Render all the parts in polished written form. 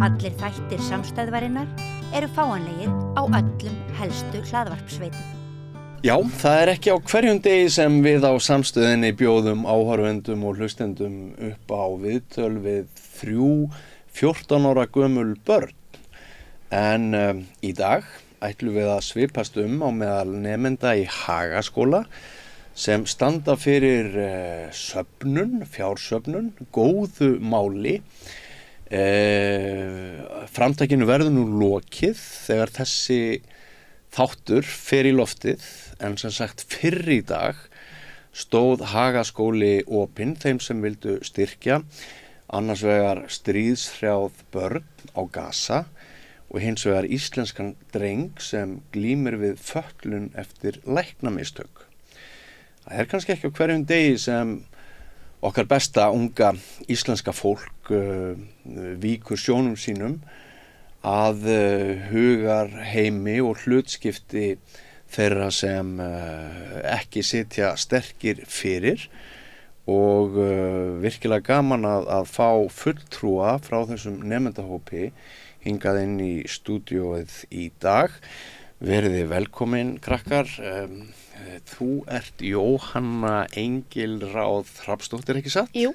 Allir þættir samstæðvarinnar eru fáanlegir á öllum helstu hlaðvarpsveitum. Já, það ekki á hverjum degi sem við á samstöðinni bjóðum áhorfendum og hlustendum upp á viðtöl við 14 ára gömul börn. En í dag ætlum við að svipast á meðal nemenda í Hagaskóla sem standa fyrir fjársöfnun, góðu máli. Framtakinu verður nú lokið þegar þessi þáttur fer í loftið, en sem sagt fyrr í dag stóð Hagaskóli opinn þeim sem vildu styrkja annars vegar stríðshrjáð börn á Gaza og hins vegar íslenskan dreng sem glímir við fötlun eftir læknamistök. Það kannski ekki á hverjum degi sem okkar besta unga íslenska fólk víkur sjónum sínum að hugar heimi og hlutskipti þeirra sem ekki sitja sterkir fyrir og virkilega gaman að fá fulltrúa frá þessum nemendahópi hingað inn í stúdíóið í dag. Veriði velkomin, krakkar. Þú ert Jóhanna Engilráð Hrafnsdóttir, ekki satt? Jú.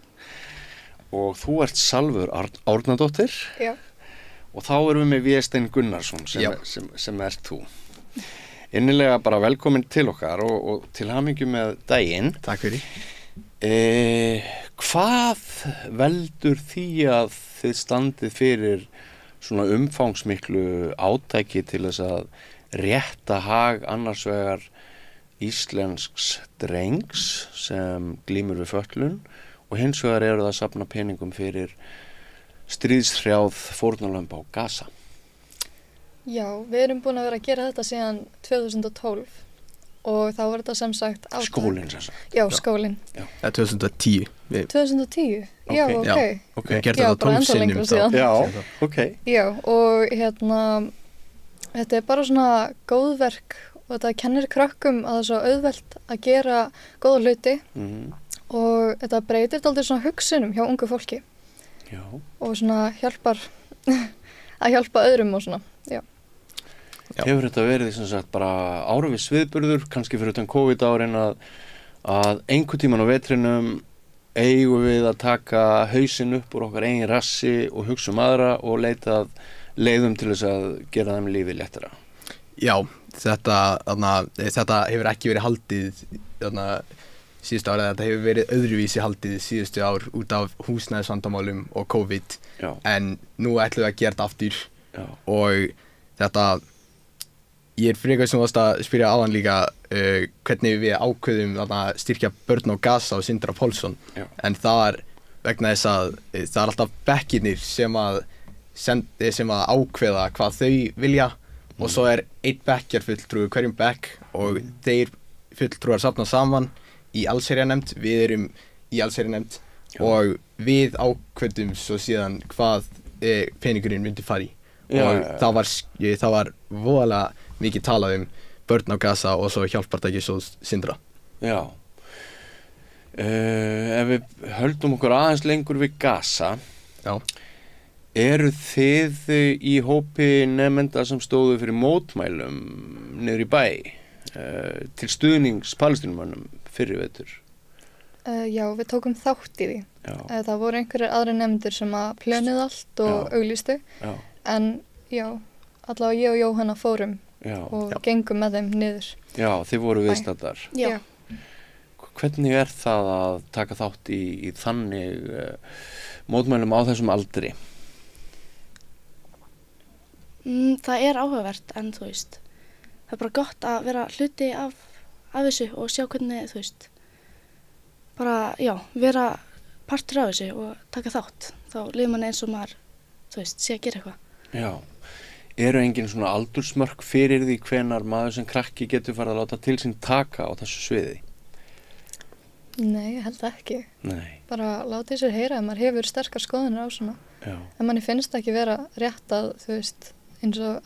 Og þú ert Salvör Árnadóttir. Já. Og þá erum við með Vésteinn Gunnarsson sem ert þú. Innilega bara velkomin til okkar og til hamingju með daginn. Takk fyrir. Hvað veldur því að þið standið fyrir svona umfangsmiklu átaki til þess að rétta hag annars vegar íslensks drengs sem glímur við fötlun og hins vegar eru það að safna peningum fyrir stríðshrjáð fórnarlömb á Gaza? Já, við erum búin að vera að gera þetta síðan 2012 og þá var þetta sem sagt átak. Skólinn sem sagt? Já, skólinn. Já, 2010. 2010? Já, ok. Við gerðum þetta 12 sinnum þá. Já, ok. Já, og þetta bara svona góðverk og þetta kennir krökkum að það er svo auðvelt að gera góða hluti og þetta breytir dálítið svona hugsunum hjá ungu fólki. Já. Og svona hjálpar að hjálpa öðrum og svona, já. Hefur þetta verið sem sagt bara árvis viðburður, kannski fyrir utan COVID-árin að einhvern tímann á vetrinum eigum við að taka hausinn upp úr okkar eigin rassi og hugsa aðra og leita leiðum til þess að gera þeim lífið léttara? Já, þetta hefur ekki verið haldið síðustu árið, þetta hefur verið öðruvísi haldið síðustu ár út af húsnæðisvandamálum og COVID. Já. En nú ætlum við að gera þetta aftur. Já. Og þetta, ég frekar sem varst að spyrja áðan líka hvernig við ákveðum að styrkja börn á Gaza og Sindra Pálsson. Já. En það var vegna þess að það er alltaf bekkirnir sem að ákveða hvað þau vilja og svo er einn bekkjarfulltrúi hverjum bekk og þeir fulltrúar safna saman í allsherjarnefnd, við erum í allsherjarnefnd og við ákveðum svo síðan hvað peningurinn myndi fara í. Og það var voðalega mikið talað börn á Gaza og svo hjálpartæki svo Sindra. Já. Ef við höldum okkur aðeins lengur við Gaza, eru þið í hópi nemenda sem stóðu fyrir mótmælum niður í bæ til stuðnings Palestínumönnum fyrir vetur? Já, við tókum þátt í því. Það voru einhverjir aðri nemendur sem að plönuðu allt og auglýstu. Já. En já, allavega ég og Jóhanna fórum og gengum með þeim niður. Já, þið voru viðstaddar. Já. Hvernig það að taka þátt í þannig mótmælum á þessum aldri? Það áhugavert en þú veist, það bara gott að vera hluti af þessu og sjá hvernig þú veist, bara vera partur af þessu og taka þátt. Þá líður manni eins og maður, þú veist, sé að gera eitthvað. Já, eru engin svona aldursmörk fyrir því hvenær maður sem krakki getur farið að láta til sín taka á þessu sviði? Nei, ég held ekki. Nei. Bara láta sér heyra ef maður hefur sterkar skoðanir á svona. Já. En manni finnst ekki vera rétt að, þú veist, eins og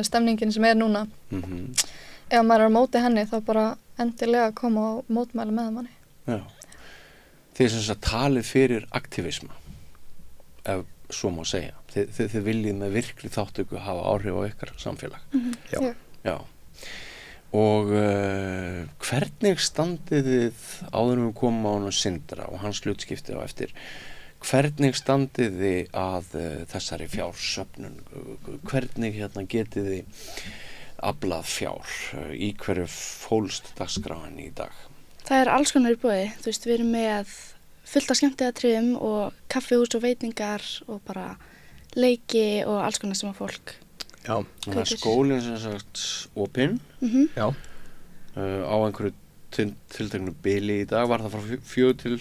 stemningin sem núna. Ef maður er á móti henni þá bara endilega koma á mótmæli með manni. Já. Þið sem talið fyrir aktivisma, ef svo má segja. Þið viljið með virkri þáttöku hafa áhrif á ykkar samfélag. Já. Og hvernig standið þið áður við komum á hann Sindra og hans hlutskipti á eftir, hvernig standið þið að þessari fjársöfnun? Hvernig getið þið aflað fjár? Í hverju fólst dagskráin í dag? Það alls konar í boði. Þú veist, við erum með fullt af skemmtiatriðum og kaffihús og veitingar og bara leiki og alls konar sem að fólk Þannig að skólinn sem sagt opinn Já. Á einhverju tilteknu bili í dag, var það frá 4 til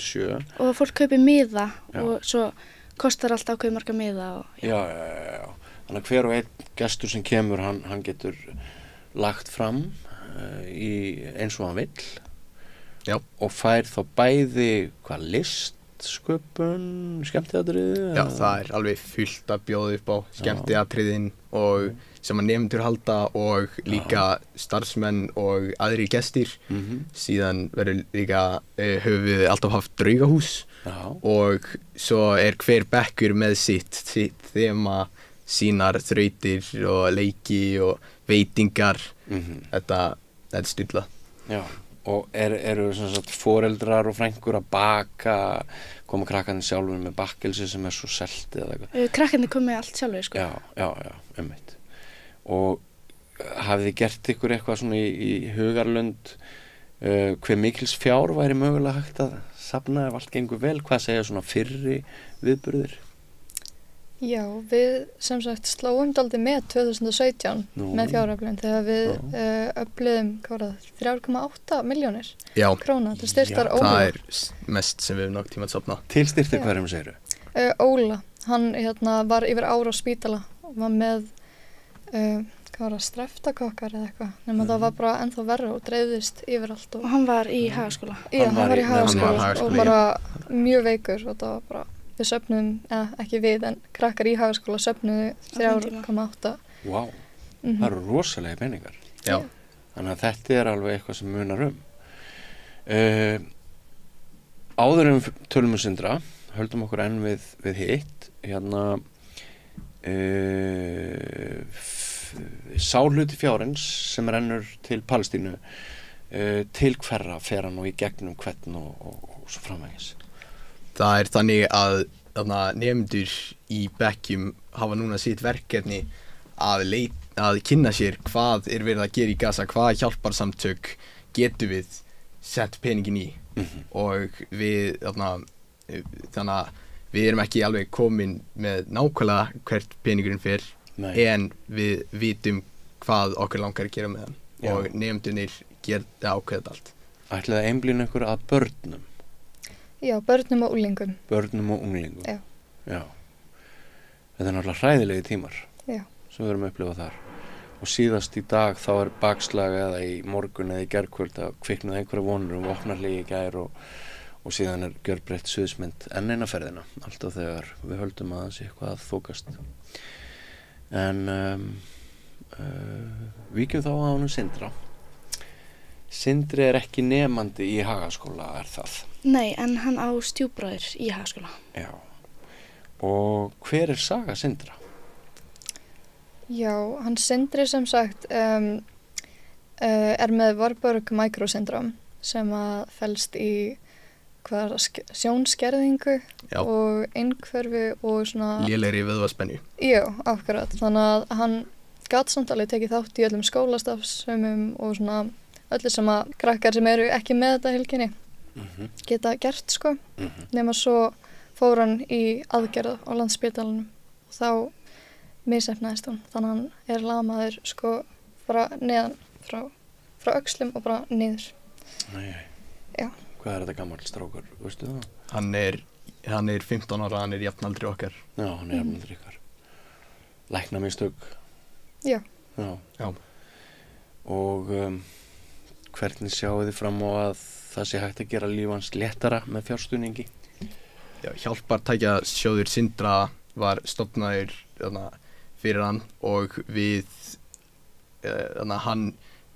7 og fólk kaupir miða og svo kostar allt ákveð marga miða já. Þannig að hver og einn gestur sem kemur hann getur lagt fram eins og hann vill og fær þá bæði listsköpun, skemmtiatriði? Já, það alveg fullt að bjóða upp á skemmtiatriðin og sem að nemendur halda og líka starfsmenn og aðrir gestir. Síðan verður líka, höfum við alltaf haft draugahús og svo hver bekkur með sitt þema, sínar þrautir og leiki og veitingar. Þetta stilla. Já. Og eru sem sagt foreldrar og frængur að baka, koma krakkarnir sjálfur með bakkelsi sem svo selt eða eitthvað? Krakkarnir komið allt sjálfur, sko. Já, einmitt. Og hafið þið gert ykkur eitthvað svona í hugarlund, hve mikils fjár væri mögulega hægt að safna ef allt gengur vel? Hvað segja svona fyrri viðburðir? Já, við sem sagt slóum dálítið með 2017 með fjáröflun þegar við öfluðum 3,8 milljónir króna til styrktar Óla. Það mest sem við hefum nokkuð tíma að safna. Til styrktar hverjum segiru? Óla, hann var yfir ára á spítala og var með streftakokkar eða eitthvað, nema það var bara ennþá verra og dreifðist yfir allt. Og hann var í hagaskóla. Já, hann var í hagaskóla og bara mjög veikur og það var bara við söfnuðum, ekki við, en krakkar í hagaskóla söfnuðu 3,8. Vá, það eru rosalega peningar. Já. Þannig að þetta alveg eitthvað sem munar áður tölum Sindra, höldum okkur enn við hitt, sá hluti fjárins sem rennur til Palestínu, til hverra fer hann og í gegnum hvern og svo framvegis? Það þannig að nemendur í bekkjum hafa núna sitt verkefni að kynna sér hvað verið að gera í Gaza, hvað hjálparsamtök getum við sett peningin í og við þannig að við erum ekki alveg komin með nákvæmlega hvert peningurinn fer en við vitum hvað okkur langar að gera með hann og nemendurnir gera ákveðið allt. Ætlið að einblína ykkur að börnum? Já, börnum og unglingum. Börnum og unglingum? Já. Þetta náttúrulega hræðilegi tímar sem við erum að upplifa þar. Og síðast í dag þá bakslag eða í morgun eða í gærkvöld að kviknuð einhverja vonur vopnahléi í gær og síðan gjörbreytt sviðsmynd enn eina ferðina. Alltaf þegar við höldum að það sé eitthvað að þokast. En víkjum þá á honum Sindra. Sindri ekki nemandi í hagaskóla, það? Nei, en hann á stjúpbróður í hagaskóla. Já. Og hver saga Sindra? Já, hann Sindri sem sagt með Warburg microsyndrom sem að felst í sjónskerðingu og einhverfu og svona lélegri vöðvaspennu. Já, akkurat. Þannig að hann gat samt alveg tekið þátt í öllum skólastafsumum og svona öllu sem að krakkar sem eru ekki með þetta heilkenni geta gert sko. Nema svo fór hann í aðgerð á Landspítalanum og þá misheppnaðist hún. Þannig að hann lamaður sko bara neðan frá öxlum og bara niður. Nei. Já. Hvað þetta gamall strákur, veistu það? Hann er 15 ára, hann jafnaldri okkar. Já, hann jafnaldri ykkar. Læknamistök. Já. Og hvernig sjáu þið fram á að það sé hægt að gera líf hans léttara með fjárstuðningi? Já, hjálpartækjasjóður Sindra var stofnaður fyrir hann og hann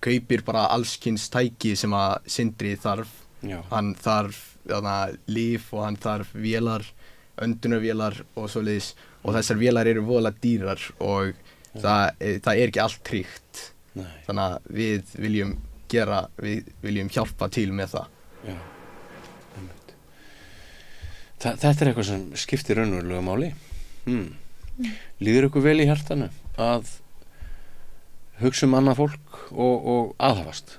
kaupir bara allskyns tæki sem að Sindri þarf. Hann þarf lyf og hann þarf vélar öndunarvélar og svoleiðis og þessar vélar eru voðalega dýrar og það er ekki allt tryggt. Þannig að við viljum hjálpa til með það. Já, einmitt. Þetta er eitthvað sem skiptir raunverulega máli. Líður ykkur vel í hjartanu að hugsa annað fólk og aðhafast?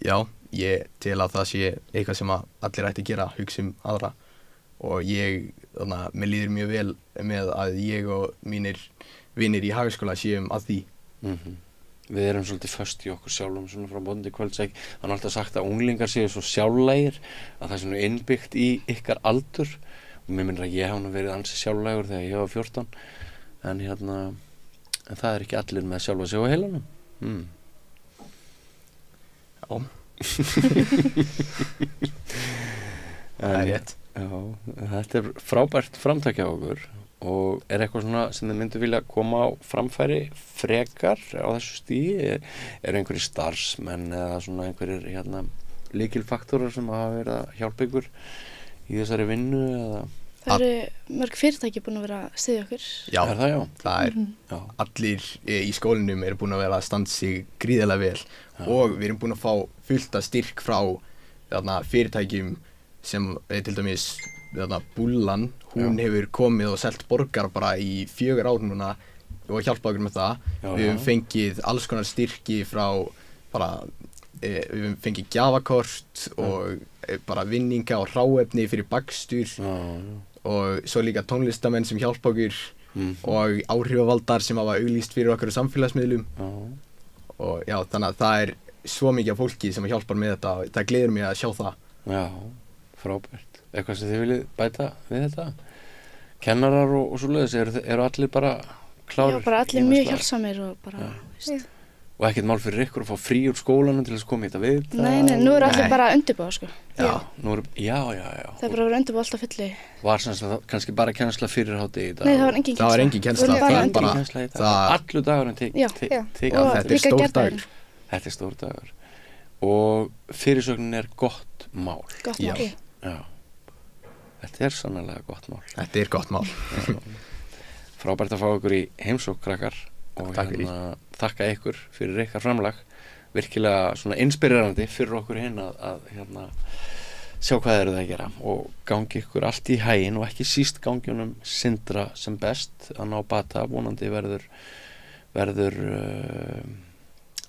Já, ég tel að það sé eitthvað sem allir ætti að gera, hugsa aðra og mér líður mjög vel með að ég og mínir vinir í Hagaskóla séum að því. Við erum svolítið föst í okkur sjálfum svona frá morgun til kvölds. Það er alltaf sagt að unglingar séu svo sjálflægir að það sé innbyggt í ykkar aldur og mér minnir að ég hef verið ansi sjálflægur þegar ég var 14 en það er ekki allir með sjálfa sig á heilanum. Já. Það er rétt. Já, þetta er frábært framtak hjá okkur og er eitthvað svona sem þið myndu vilja koma á framfæri frekar á þessu stigi? Er einhverjir starfsmenn eða svona einhverjir lykilfaktorar sem hafa verið að hjálpa ykkur í þessari vinnu eða? Það eru mörg fyrirtæki búin að vera að styðja okkur. Já, er það, já? Það er allir í skólanum eru búin að vera að standa sig gríðarlega vel og við erum búin að fá fullt af styrk frá fyrirtækjum sem til dæmis Bullan, hún hefur komið og selt borgar bara í 4 ár núna og hjálpað okkur með það. Við höfum fengið alls konar styrki frá við höfum fengið gjafakort og bara vinninga og hráefni fyrir bakstur og svo líka tónlistamenn sem hjálpa okkur og áhrifavaldar sem hafa auglýst fyrir okkur á samfélagsmiðlum og já, þannig að það er svo mikið af fólki sem hjálpar með þetta og það gleður mig að sjá það. Já, frábært. Eitthvað sem þið viljið bæta við þetta? Kennarar og svoleiðis, eru allir bara klárir? Já, bara allir mjög hjálpsamir og bara, Og ekkert mál fyrir ykkur að fá frí úr skólanum til þess að koma í þetta við? Nei, nú eru allir bara að undirbúa, sko. Já. Það er bara að vera undirbúa alltaf fulli. Var kannski bara kennsla fyrir hádegi í dag? Nei, það var engin kennsla. Það var engin kennsla. Það var bara kennsla í dag. Allur dagurinn tekið. Þetta er stór dagur. Þetta er stór dagur. Og fyrirsögnin er gott mál. Gott mál. Já. Þetta er sannarlega gott mál. Þetta er gott mál. Frábært að fá ykkur í heimsókn, krakkar. Og þakka ykkur fyrir ykkar framlag. Virkilega svona inspirerandi fyrir okkur hinn að sjá hvað eru það að gera og gangi ykkur allt í haginn og ekki síst gangjunum Sindra sem best að ná bata. Vonandi verður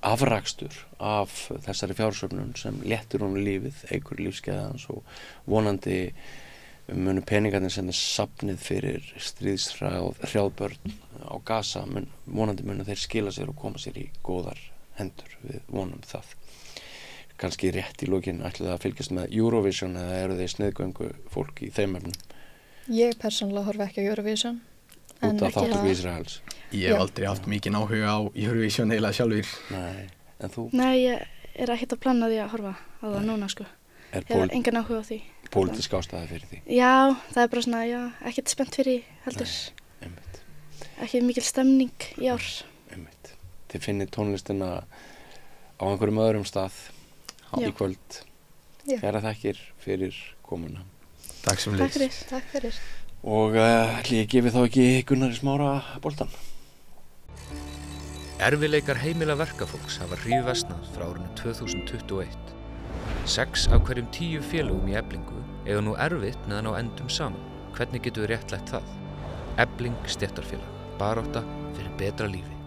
afrakstur af þessari fjársöfnun sem léttur honum lífið, eykur lífsgæði hans og vonandi munu peningarnir sem er safnið fyrir stríðshrjáð börn á Gaza vonandi munu þeir skila sér og koma sér í góðar hendur, við vonum það. Kannski rétt í lokin ætli það að fylgjast með Eurovision eða eru þeir sniðgöngu fólk í þeim efnum? Ég persónulega horfi ekki á Eurovision. Út af þáttöku Ísraels? Ég hef aldrei haft mikinn áhuga á Eurovision eiginlega sjálfur. Nei, en þú? Nei, ég er ekkert að planna því að horfa á það núna, sko. Ég hef engan áhuga á því. Pólitísk ástæða fyrir því? Já, það er bara svona, ekkert spennt fyrir heldur. Nei, einmitt. Ekki mikil stemning í ár. Einmitt. Þið finnir tónlistina á einhverjum öðrum stað í kvöld. Kæra þakkir fyrir komuna. Takk sem leiðis. Takk fyrir. Og ætli ég gefi þá ekki Gunnari Smára boltan. Erfiðleikar heimila verkafólks hafa hríðversnað frá árinu 2021. 6 af hverjum 10 félögum í Eflingu eiga nú erfitt með að ná endum saman. Hvernig getum við réttlætt það? Efling stéttarfélag. Barátta fyrir betra lífi.